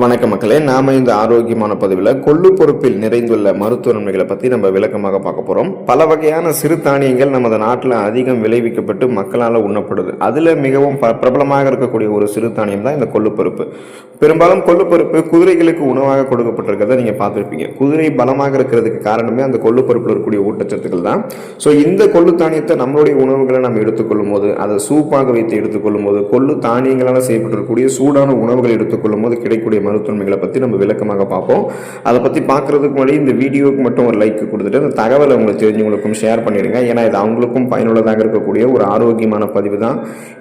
வணக்க மக்களே, நாம இந்த ஆரோக்கியமான பதிவில் கொள்ளு பொறுப்பில் நிறைந்துள்ள மருத்துவ நன்மைகளை பற்றி நம்ம விளக்கமாக பார்க்க போகிறோம். பல வகையான சிறு தானியங்கள் நமது நாட்டில் அதிகம் விளைவிக்கப்பட்டு மக்களால் உண்ணப்படுது. அதில் மிகவும் பிரபலமாக இருக்கக்கூடிய ஒரு சிறு தானியம் தான் இந்த கொள்ளு பருப்பு. பெரும்பாலும் கொள்ளு பருப்பு குதிரைகளுக்கு உணவாக கொடுக்கப்பட்டிருக்கிறத நீங்கள் பார்த்துருப்பீங்க. குதிரை பலமாக இருக்கிறதுக்கு காரணமே அந்த கொள்ளு பருப்பில் இருக்கக்கூடிய ஊட்டச்சத்துக்கள் தான். ஸோ இந்த கொள்ளு தானியத்தை நம்மளுடைய உணவுகளை நம்ம எடுத்துக்கொள்ளும் போது, அதை சூப்பாக வைத்து எடுத்துக்கொள்ளும் போது, கொள்ளு தானியங்களால் செய்யப்பட்டிருக்கக்கூடிய சூடான உணவுகள் எடுத்துக்கொள்ளும் போது கிடைக்கக்கூடிய மருத்துவமைகளை பற்றி நம்ம விளக்கமாக பார்ப்போம். அதை பற்றி பார்க்கறதுக்கு முன்னாடி இந்த வீடியோவுக்கு மட்டும் ஒரு லைக் கொடுத்துட்டு அந்த தகவலை உங்களுக்கு தெரிஞ்சவங்களுக்கும் ஷேர் பண்ணிடுங்க. ஏன்னா இது அவங்களுக்கும் பயனுள்ளதாக இருக்கக்கூடிய ஒரு ஆரோக்கியமான பதிவு தான்.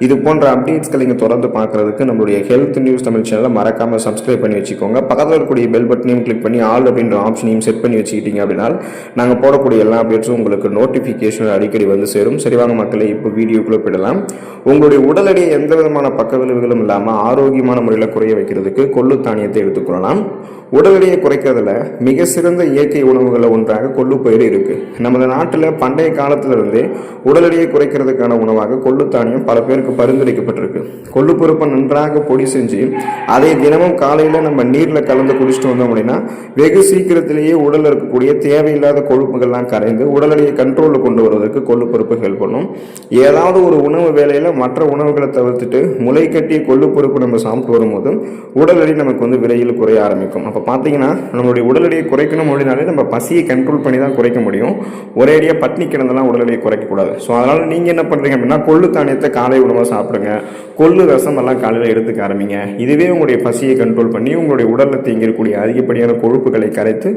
இது போன்ற அப்டேட்ஸ்களை நீங்கள் தொடர்ந்து பார்க்கறதுக்கு நம்மளுடைய ஹெல்த் நியூஸ் தமிழ் சேனலை மறக்காம சப்ஸ்கிரைப் பண்ணி வச்சுக்கோங்க. பக்கத்தில் இருக்கக்கூடிய பெல் பட்டனையும் கிளிக் பண்ணி ஆல் அப்படின்ற ஆப்ஷனையும் செட் பண்ணி வச்சுக்கிட்டீங்க அப்படின்னா நாங்கள் போடக்கூடிய எல்லா அப்டேட்ஸும் உங்களுக்கு நோட்டிஃபிகேஷன் அடிக்கடி வந்து சேரும். சரிவாங்க மக்களே, இப்போ வீடியோக்குள்ளே போயிடலாம். உங்களுடைய உடல் எடையை எந்த விதமான பக்க விளைவுகளும் இல்லாமல் ஆரோக்கியமான முறையில் குறைய வைக்கிறதுக்கு கொள்ளு தானியத்தை எடுத்துக்கொள்ளலாம். உடல் எடையை குறைக்கிறதுல மிக சிறந்த இயற்கை உணவுகளில் ஒன்றாக கொள்ளு பயிர் இருக்கு. நமது நாட்டில் பண்டைய காலத்திலிருந்தே உடல் எடையை குறைக்கிறதுக்கான உணவாக கொள்ளு தானியம் பல பேருக்கு பரிந்துரைக்கப்பட்டிருக்கு. கொள்ளு பருப்பை நன்றாக பொடி செஞ்சு அதை தினமும் காலையில் நம்ம நீரில் கலந்து குடிச்சிட்டு வந்தோம் அப்படின்னா வெகு சீக்கிரத்திலேயே உடலில் இருக்கக்கூடிய தேவையில்லாத கொழுப்புகள்லாம் கரைந்து உடல் எடையை கண்ட்ரோலில் கொண்டு வருவதற்கு கொள்ளு பருப்பு ஹெல்ப் பண்ணும். ஏதாவது ஒரு உணவு வேலையில் மற்ற உணவுகளை தவிர்த்துட்டு முளை கட்டிய கொள்ளு பருப்பு நம்ம சாப்பிட்டு வரும்போது உடல் எடை நமக்கு விரைவில் குறைய ஆரம்பிக்கும். அப்போ பார்த்தீங்கன்னா நம்மளுடைய உடல் எடையை குறைக்கணும் அப்படின்னாலே நம்ம பசியை கண்ட்ரோல் பண்ணி தான் குறைக்க முடியும். ஒரேடியாக பட்னி கிடந்தெல்லாம் உடல் எடையை குறைக்கக்கூடாது. ஸோ அதனால் நீங்கள் என்ன பண்ணுறீங்க அப்படின்னா கொள்ளு தானியத்தை காலை உணவாக சாப்பிடுங்க. கொள்ளு ரசம் எல்லாம் காலையில் எடுத்துக்க ஆரம்பிங்க. இதுவே உங்களுடைய பசியை கண்ட்ரோல் பண்ணி உங்களுடைய உடலில் தேங்கிருக்கக்கூடிய அதிகப்படியான கொழுப்புகளை கரைத்து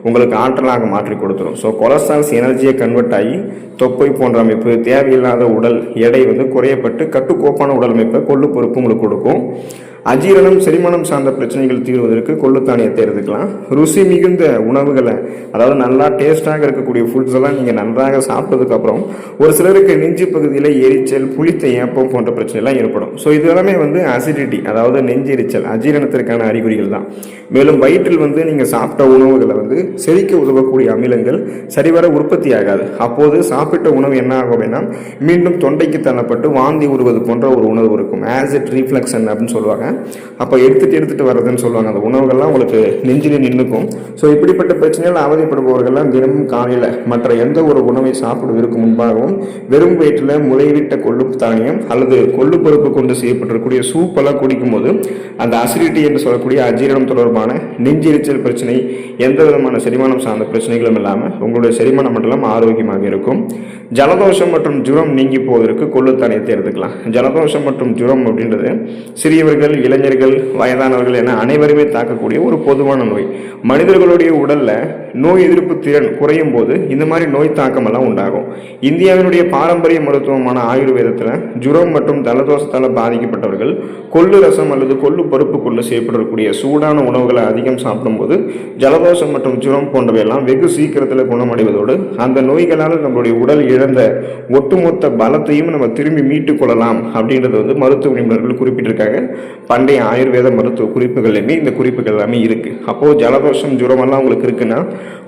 உங்களுக்கு ஆற்றலாக மாற்றி கொடுத்துரும். ஸோ கொலஸ்ட்ரால்ஸ் எனர்ஜியை கன்வெர்ட் ஆகி தொப்பை போன்ற அமைப்பு, தேவையில்லாத உடல் எடை குறையப்பட்டு கட்டுக்கோப்பான உடல் அமைப்பை கொள்ளு பருப்பு உங்களுக்கு கொடுக்கும். அஜீரணம், செரிமானம் சார்ந்த பிரச்சனைகள் தீர்வதற்கு கொள்ளு தானியத்தை எடுத்துக்கலாம். ருசி மிகுந்த உணவுகளை, அதாவது நல்லா டேஸ்டாக இருக்கக்கூடிய ஃபுட்ஸ் எல்லாம் நீங்கள் நன்றாக சாப்பிட்டதுக்கப்புறம் ஒரு சிலருக்கு நெஞ்சு பகுதியில் எரிச்சல், புளித்த ஏப்பம் போன்ற பிரச்சனைலாம் ஏற்படும். ஸோ இது எல்லாமே அசிடிட்டி, அதாவது நெஞ்சு எரிச்சல், அஜீரணத்திற்கான அறிகுறிகள் தான். மேலும் வயிற்றில் நீங்கள் சாப்பிட்ட உணவுகளை செரிக்க உதவக்கூடிய அமிலங்கள் சரிவர உற்பத்தி ஆகாது. அப்போது சாப்பிட்ட உணவு என்ன ஆகும் அப்படின்னா மீண்டும் தொண்டைக்கு தள்ளப்பட்டு வாந்தி உருவது போன்ற ஒரு உணவு இருக்கும். ஆசிட் ரீஃப்ளக்ஷன் அப்படின்னு சொல்லுவாங்க. அப்போ எடுத்துட்டு வர்றதுன்னு சொல்லுவாங்க. அந்த உணவுகள்லாம் உங்களுக்கு நெஞ்சிலே நின்றுக்கும். ஸோ இப்படிப்பட்ட பிரச்சனைகள் அவதிப்படுபவர்கள்லாம் தினமும் காலையில் மற்ற எந்த ஒரு உணவை சாப்பிடுவதற்கு முன்பாகவும் வெறும் வயிற்றில் முளைவிட்ட கொள்ளு தானியம் அல்லது கொள்ளு பருப்பு கொண்டு செய்யப்பட்டிருக்கக்கூடிய சூப்பெல்லாம் குடிக்கும் போது அந்த அசிடிட்டி என்று சொல்லக்கூடிய அஜீரணம் தொடர்பான நெஞ்செரிச்சல் பிரச்சனை, எந்த விதமான செரிமானம் சார்ந்த பிரச்சனைகளும் இல்லாமல் உங்களுடைய செரிமான மண்டலம் ஆரோக்கியமாக இருக்கும். ஜலதோஷம் மற்றும் ஜுரம் நீங்கி போவதற்கு கொள்ளு தானியத்தை எடுத்துக்கலாம். ஜலதோஷம் மற்றும் ஜுரம் அப்படின்றது சிறியவர்கள், இளைஞர்கள், வயதானவர்கள் என அனைவருமே தாக்கக்கூடிய ஒரு பொதுவான நோய். மனிதர்களுடைய உடல்ல நோய் எதிர்ப்பு திறன் குறையும் போது இந்த மாதிரி நோய் தாக்கம் எல்லாம் உண்டாகும். இந்தியாவினுடைய பாரம்பரிய மருத்துவமான ஆயுர்வேதத்தில் ஜுரம் மற்றும் ஜலதோஷத்தால் பாதிக்கப்பட்டவர்கள் கொள்ளு ரசம் அல்லது கொள்ளு பருப்பு கொண்டு செய்யப்படக்கூடிய சூடான உணவுகளை அதிகம் சாப்பிடும்போது ஜலதோஷம் மற்றும் ஜுரம் போன்றவையெல்லாம் வெகு சீக்கிரத்தில் குணமடைவதோடு அந்த நோய்களால் நம்மளுடைய உடல் இழந்த ஒட்டுமொத்த பலத்தையும் நம்ம திரும்பி மீட்டுக் கொள்ளலாம் அப்படின்றது மருத்துவ நிபுணர்கள் குறிப்பிட்டிருக்காங்க. பண்டைய ஆயுர்வேத மருத்துவ குறிப்புகள்லையுமே இந்த குறிப்புகள் எல்லாமே இருக்கு. அப்போ ஜலதோஷம், ஜுரமெல்லாம் உங்களுக்கு இருக்குன்னா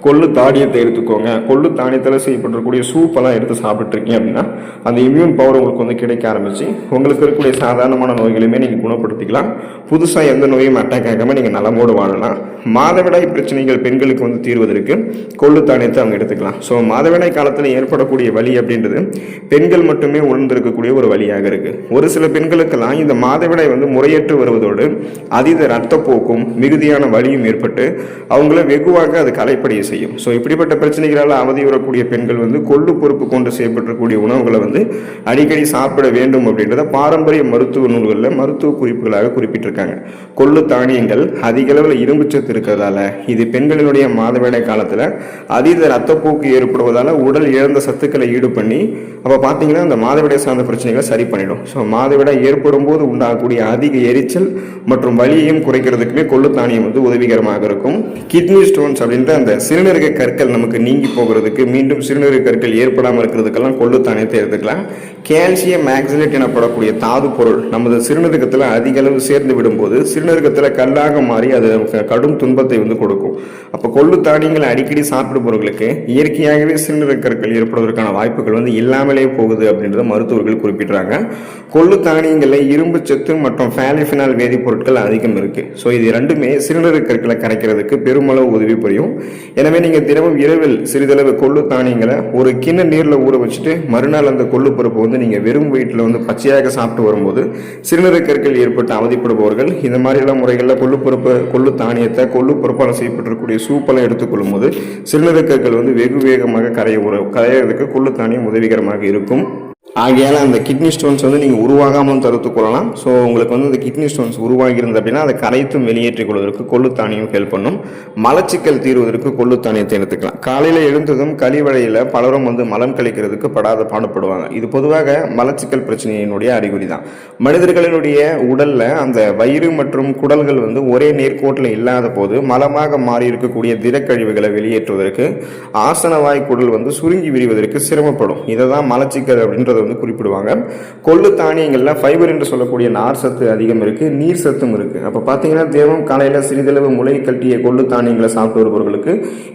கொள்ளு தானியத்தை எடுத்துக்கோங்க. கொள்ளு தானியத்தில் செய்யப்பட்டிருக்கக்கூடிய சூப்பெல்லாம் எடுத்து சாப்பிட்டு இருக்கீங்க அப்படின்னா அந்த இம்யூன் பவர் உங்களுக்கு கிடைக்க ஆரம்பிச்சு உங்களுக்கு இருக்கக்கூடிய சாதாரணமான நோய்களையுமே நீங்கள் குணப்படுத்திக்கலாம். புதுசாக எந்த நோயும் அட்டாக் ஆகாமல் நீங்கள் நலமோடு வாழலாம். மாதவிடாய் பிரச்சனைகள் பெண்களுக்கு தீர்வதற்கு கொள்ளு தானியத்தை அவங்க எடுத்துக்கலாம். ஸோ மாதவிடாய் காலத்தில் ஏற்படக்கூடிய வலி அப்படின்றது பெண்கள் மட்டுமே உணர்ந்திருக்கக்கூடிய ஒரு வழியாக இருக்கு. ஒரு சில பெண்களுக்கெல்லாம் இந்த மாதவிடாய் முறையற்று வருவதோடு அதீத இரத்தப்போக்கும் மிகுதியான வலியும் ஏற்பட்டு அவங்கள வெகுவாக அது கலைப்படைய செய்யும். ஸோ இப்படிப்பட்ட பிரச்சனைகளால் அவதியுறக்கூடிய பெண்கள் கொள்ளு பொறுப்பு கொண்டு செய்யப்பட்டிருக்கக்கூடிய உணவுகளை அடிக்கடி சாப்பிட வேண்டும் அப்படின்றத பாரம்பரிய மருத்துவ நூல்களில் மருத்துவ குறிப்புகளாக குறிப்பிட்டிருக்காங்க. கொள்ளு தானியங்கள் அதிக அளவில் இரும்பு சத்து இருக்கிறதால இது பெண்களினுடைய மாதவிடாய் காலத்தில் அதீத இரத்தப்போக்கு ஏற்படுவதால் உடல் இழந்த சத்துக்களை ஈடு பண்ணி அப்போ பார்த்தீங்கன்னா அந்த மாதவிடாய் சார்ந்த பிரச்சனைகளை சரி பண்ணிடும். ஸோ மாதவிடாய் ஏற்படும் போது உண்டாகக்கூடிய அதிக எரிச்சல் மற்றும் வலியையும் குறைக்கிறதுக்குமே கொள்ளு தானியம் உதவிகரமாக இருக்கும். கிட்னி ஸ்டோன்ஸ் அப்படின்ற அந்த சிறுநீரக கற்கள் நமக்கு நீங்கி போகிறதுக்கு, மீண்டும் சிறுநீரக கற்கள் ஏற்படாமல் இருக்கிறதுக்கெல்லாம் கொள்ளு தானியத்தை எடுத்துக்கலாம். கால்சியம் மேக்சிலேட் எனப்படக்கூடிய தாது பொருள் நமது சிறுநீரகத்தில் அதிக அளவு சேர்ந்து விடும்போது சிறுநீரகத்தில் கல்லாக மாறி அது கடும் துன்பத்தை வந்து கொடுக்கும். அப்போ கொள்ளு தானியங்களை அடிக்கடி சாப்பிடுபவர்களுக்கு இயற்கையாகவே சிறுநீரக கற்கள் ஏற்படுவதற்கான வாய்ப்புகள் வந்து இல்லாமலே போகுது அப்படின்றத மருத்துவர்கள் குறிப்பிடுறாங்க. கொள்ளு தானியங்களில் இரும்பு சத்து மற்றும் ஃபேலிஃபினால் வேதிப்பொருட்கள் அதிகம் இருக்கு. ஸோ இது ரெண்டுமே சிறுநீரக கற்களை கரைக்கிறதுக்கு பெருமளவு உதவி புரியும். எனவே நீங்கள் தினமும் இரவில் சிறிதளவு கொள்ளு தானியங்களை ஒரு கிண்ண நீரில் ஊற வச்சுட்டு மறுநாள் அந்த கொள்ளு பருப்பு வந்து நீங்கள் வெறும் வயிற்றில் வந்து பச்சையாக சாப்பிட்டு வரும்போது சிறுநீரக கற்கள் ஏற்பட்டு அவதிப்படுபவர்கள் இந்த மாதிரியான முறைகளில் கொள்ளு தானியத்தை கொள்ளு பருப்பால் செய்யப்பட்டிருக்கக்கூடிய சூப்பெல்லாம் எடுத்துக்கொள்ளும் போது சிறுநீரக கற்கள் வந்து வெகு வேகமாக கரையிறதுக்கு கொள்ளு தானியம் உதவிகரமாக இருக்கும். ஆகையால் அந்த கிட்னி ஸ்டோன்ஸ் வந்து நீங்கள் உருவாகாமல் தடுத்து கொள்ளலாம். ஸோ உங்களுக்கு வந்து அந்த கிட்னி ஸ்டோன்ஸ் உருவாகியிருந்தது அப்படின்னா அதை கரைத்தும் வெளியேற்றிக் கொள்வதற்கு கொள்ளு தானியம் ஹெல்ப் பண்ணும். மலச்சிக்கல் தீர்வதற்கு கொள்ளு தானியத்தை எடுத்துக்கலாம். காலையில் எழுந்ததும் கழிவறையில் பலரும் வந்து மலம் கழிக்கிறதுக்கு பாடுபடுவாங்க. இது பொதுவாக மலச்சிக்கல் பிரச்சனையினுடைய அறிகுறி தான். மனிதர்களினுடைய உடலில் அந்த வயிறு மற்றும் குடல்கள் வந்து ஒரே நேர்கோட்டில் இல்லாத போது மலமாக மாறி இருக்கக்கூடிய திடக்கழிவுகளை வெளியேற்றுவதற்கு ஆசனவாய் குடல் வந்து சுருங்கி விரிவதற்கு சிரமப்படும். இதை தான் மலச்சிக்கல் அப்படின்றது வந்து குறிப்பிடுவாங்க. கொள்ளு தானியங்கள்ல ஃபைபர் என்று சொல்லக்கூடிய நார் சத்து அதிகம் இருக்கு, நீர் சத்தும் இருக்கு. அப்ப பாத்தீங்கன்னா தினமும் காலையில சிறிதளவு முளை கட்டிய கொள்ளு தானியங்களை சாப்பிட்டு வருபவர்களுக்கு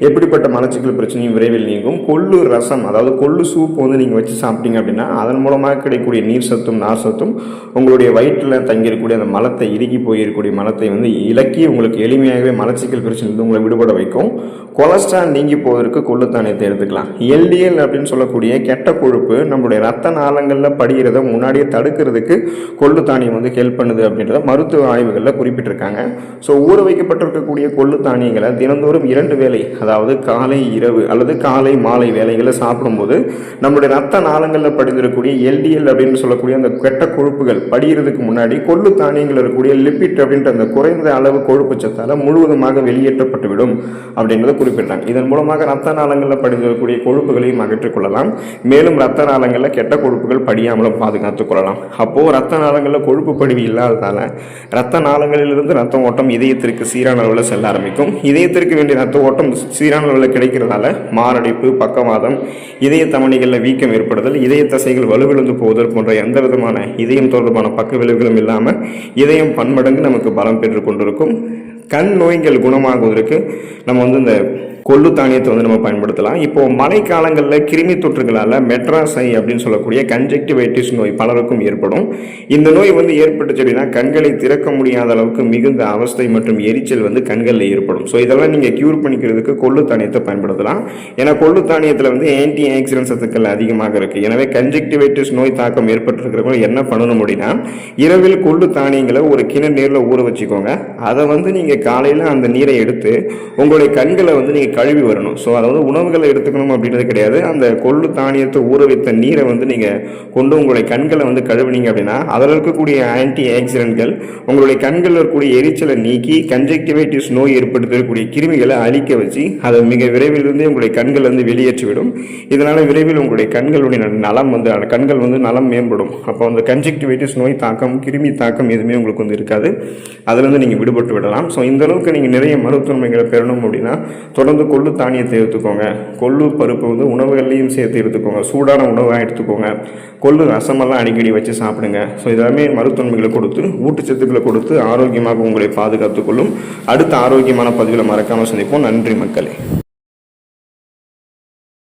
எப்படிப்பட்ட மலச்சிக்கல் பிரச்சனையும் விரைவில் நீங்கும். கொள்ளு ரசம், அதாவது கொள்ளு சூப் வந்து நீங்க வச்சு சாப்பிட்டீங்க அப்படின்னா அதன் மூலமாக கிடைக்கக்கூடிய நீர் சத்தும் நார் சத்தும் உங்களுடைய வயிற்றில் தங்கியிருக்கக்கூடிய அந்த மலத்தை இறுகி போயிருக்கக்கூடிய மலத்தை வந்து இலக்கி உங்களுக்கு எளிமையாகவே மலச்சிக்கல் பிரச்சனை உங்களை விடுபட வைக்கும். கொலஸ்ட்ரால் நீங்கி போவதற்கு கொள்ளு தானியத்தை எடுத்துக்கலாம். LDL அப்படின்னு சொல்லக்கூடிய கெட்ட கொழுப்பு நம்மளுடைய ரத்த நாளங்களில் படிகிறத முன்னாடியே தடுக்கிறதுக்கு கொள்ளு தானியம் வந்து ஹெல்ப் பண்ணுது அப்படின்றத மருத்துவ ஆய்வுகளில் குறிப்பிட்டிருக்காங்க. ஸோ ஊற வைக்கப்பட்டிருக்கக்கூடிய கொள்ளு தானியங்களை தினந்தோறும் 2 வேளை, அதாவது காலை இரவு அல்லது காலை மாலை வேலைகளை சாப்பிடும்போது நம்மளுடைய ரத்த நாளங்களில் படிந்திருக்கக்கூடிய LDL அப்படின்னு சொல்லக்கூடிய அந்த கெட்ட கொழுப்புகள் படிகிறதுக்கு முன்னாடி கொள்ளு தானியங்கள் இருக்கக்கூடிய லிபிட் அப்படின்ற அந்த குறைந்த அளவு கொழுப்பு சத்தால முழுவதுமாக வெளியேற்றப்பட்டுவிடும் அப்படின்றத குறிப்பிட்டாங்க. இதன் மூலமாக ரத்த நாளங்களில் படிந்திருக்கக்கூடிய கொழுப்புகளையும் அகற்றிக் கொள்ளலாம். மேலும் ரத்த நாளங்களில் கெட்ட கொழுப்புகள் படியாமலும் பாதுகாத்துக் கொள்ளலாம். அப்போ ரத்த நாளங்களில் கொழுப்பு படிவு இல்லாததால ரத்த நாளங்களிலிருந்து ரத்த ஓட்டம் இதயத்திற்கு சீரான அளவில் செல்ல ஆரம்பிக்கும். இதயத்திற்கு வேண்டிய ரத்த ஓட்டம் சீரான அளவில் கிடைக்கிறதால மாரடைப்பு, பக்கவாதம், இதய தமனிகளில் வீக்கம் ஏற்படுதல், இதய தசைகள் வலுவிழந்து போவதல் போன்ற எந்த விதமான இதயம் தொடர்பான பக்க விளைவுகளும் இல்லாமல் இதயம் பன்மடங்கு நமக்கு பலம் பெற்று கொண்டிருக்கும். கண் நோய்கள் குணமாகுவதற்கு நம்ம வந்து இந்த கொள்ளு தானியத்தை வந்து நம்ம பயன்படுத்தலாம். இப்போ மழை காலங்களில் கிருமி தொற்றுகளால் மெட்ராசை அப்படின்னு சொல்லக்கூடிய கன்ஜெக்டிவைட்டிஸ் நோய் பலருக்கும் ஏற்படும். இந்த நோய் வந்து ஏற்பட்டுச்சு அப்படின்னா கண்களை திறக்க முடியாத அளவுக்கு மிகுந்த அவஸ்தை மற்றும் எரிச்சல் வந்து கண்களில் ஏற்படும். ஸோ இதெல்லாம் நீங்கள் கியூர் பண்ணிக்கிறதுக்கு கொள்ளு தானியத்தை பயன்படுத்தலாம். ஏன்னா கொள்ளு தானியத்தில் வந்து ஆன்டி ஆக்சிடென்ட் சத்துக்கள் அதிகமாக இருக்குது. எனவே கன்ஜெக்டிவைட்டிஸ் நோய் தாக்கம் ஏற்பட்டிருக்கிறவங்க என்ன பண்ணணும் அப்படின்னா இரவில் கொள்ளு தானியங்களை ஒரு கிணறு நீரில் ஊற வச்சுக்கோங்க. அதை வந்து நீங்கள் காலையில் அந்த நீரை எடுத்து உங்களுடைய கண்களை வந்து நீங்கள் கழுவி வரணும். ஸோ அதாவது உணவுகளை எடுத்துக்கணும் அப்படின்றது கிடையாது. அந்த கொள்ளு தானியத்தை ஊற வைத்த நீரை வந்து நீங்கள் கொண்டு உங்களுடைய கண்களை வந்து கழுவினீங்க அப்படின்னா அதில் இருக்கக்கூடிய ஆன்டி ஆக்சிடென்ட்கள் உங்களுடைய கண்களில் இருக்கக்கூடிய எரிச்சலை நீக்கி கன்ஜெக்டிவைட்டிஸ் நோய் ஏற்படுத்தக்கூடிய கிருமிகளை அழிக்க வச்சு அதை மிக விரைவில் இருந்து உங்களுடைய கண்கள் வந்து வெளியேற்றிவிடும். இதனால் விரைவில் உங்களுடைய கண்களுடைய நலம் வந்து கண்கள் வந்து நலம் மேம்படும். அப்போ அந்த கன்ஜெக்டிவைட்டிஸ் நோய் தாக்கம், கிருமி தாக்கம் எதுவுமே உங்களுக்கு வந்து இருக்காது. அதிலிருந்து நீங்கள் விடுபட்டு விடலாம். ஸோ இந்த அளவுக்கு நீங்கள் நிறைய மருத்துவமைகளை பெறணும் அப்படின்னா தொடர்ந்து கொள்ளு தானியத்தை எடுத்துக்கோங்க. கொள்ளு பருப்பு வந்து உணவுகள்லையும் சேர்த்து எடுத்துக்கோங்க. சூடான உணவாக எடுத்துக்கோங்க. கொள்ளு ரசமெல்லாம் அடிக்கடி வச்சு சாப்பிடுங்க. ஸோ இதெல்லாமே மருத்துவமைகளை கொடுத்து ஊட்டச்சத்துக்களை கொடுத்து ஆரோக்கியமாக உங்களை பாதுகாத்துக் கொள்ளும். அடுத்த ஆரோக்கியமான பதிவில் மறக்காமல் சந்திப்போம். நன்றி மக்களே.